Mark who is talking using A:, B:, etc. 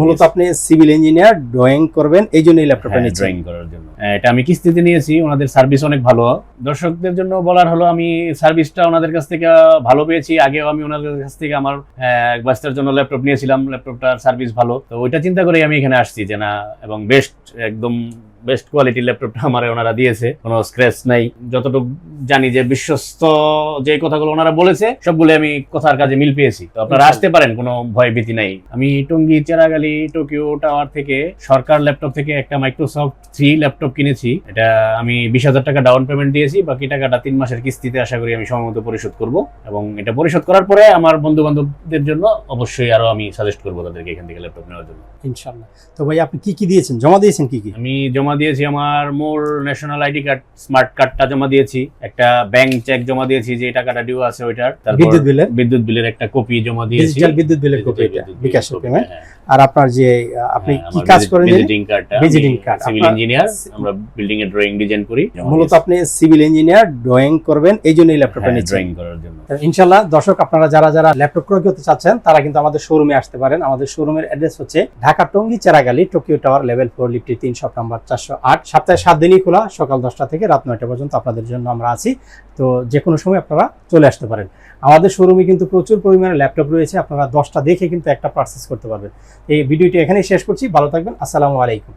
A: মূলত আপনি civil engineer, drawing করবেন, এই জন্য এই ল্যাপটপটা নিচ্ছেন।
B: ড্রয়িং করার জন্য এটা আমি কিস্তিতে নিয়েছি। ওনাদের সার্ভিস অনেক ভালো। দর্শকদের জন্য বলার হলো, আমি সার্ভিসটা ওনাদের কাছ থেকে ভালো পেয়েছি। আগেও আমি ওনাদের কাছ থেকে আমার এক বাচ্চার জন্য ল্যাপটপ নিয়েছিলাম, ল্যাপটপটার সার্ভিস ভালো। তো ওইটা চিন্তা করে আমি এখানে আসছি যে না, এবং একদম বেস্ট কোয়ালিটির ল্যাপটপটা আমার ওনারা দিয়েছে, কোনো স্ক্র্যাচ নাই। যতটুকু জানি যে বিশ্বস্ত যে কথাগুলো ওনারা বলেছে সবগুলো আমি কথার কাজে মিল পেয়েছি। তো আপনারা আসতে পারেন, কোনো ভয় ভীতি নাই। আমি টঙ্গী চেরাগালি টোকিও টাওয়ার থেকে সরকার ল্যাপটপ থেকে একটা মাইক্রোসফট 3 ল্যাপটপ কিনেছি। এটা আমি 20,000 টাকা ডাউন পেমেন্ট দিয়েছি, বাকি টাকাটা 3 মাসের কিস্তিতে আশা করি আমি সময়মতো পরিশোধ করব। এবং এটা পরিশোধ করার পরে আমার বন্ধু বান্ধবদের জন্য অবশ্যই আরো আমি সাজেস্ট করবো তাদেরকে এখান থেকে ল্যাপটপ নেওয়ার জন্য,
A: ইনশাআল্লাহ। তো ভাই আপনি কি দিয়েছেন, জমা দিয়েছেন কি?
B: আমি জমা দিয়েছি আমার মোর ন্যাশনাল আইডি কার্ড, স্মার্ট কার্ডটা জমা দিয়েছি, একটা ব্যাংক চেক জমা দিয়েছি যে টাকাটা ডিউ আছে ওইটার, তারপর বিদ্যুৎ বিলের একটা কপি জমা দিয়েছি,
A: ডিজিটাল বিদ্যুৎ বিলের কপি, এটা বিকাশ পেমেন্ট। আর আপনার যে আপনি কি কাজ করেন?
B: ভিজিটিং কার্ড, সিভিল ইঞ্জিনিয়ার, আমরা বিল্ডিং এর ড্রয়িং ডিজাইন করি।
A: মূলত আপনি সিভিল ইঞ্জিনিয়ার, ড্রয়িং করবেন, এই জন্য এই ল্যাপটপটা নিচ্ছেন।
B: ড্রয়িং করার জন্য
A: ইনশাআল্লাহ। দর্শক, আপনারা যারা ল্যাপটপ ক্রয় করতে চাচ্ছেন তারা কিন্তু আমাদের শোরুমে আসতে পারেন। আমাদের শোরুমের অ্যাড্রেস হচ্ছে Dhaka Tongi Cheragali Tokyo tower level 4 লিফটে 3 শপ নাম্বার 408। সপ্তাহে 7 দিনই খোলা, সকাল 10টা থেকে রাত 9টা পর্যন্ত আপনাদের জন্য আমরা আছি। তো যে কোনো সময় আপনারা চলে আসতে পারেন। আমাদের শোরুমে কিন্তু প্রচুর পরিমাণে ল্যাপটপ রয়েছে, আপনারা 10টা দেখে কিন্তু একটা পারচেজ করতে পারবেন। এই ভিডিওটি এখানেই শেষ করছি। ভালো থাকবেন। আসসালামু আলাইকুম।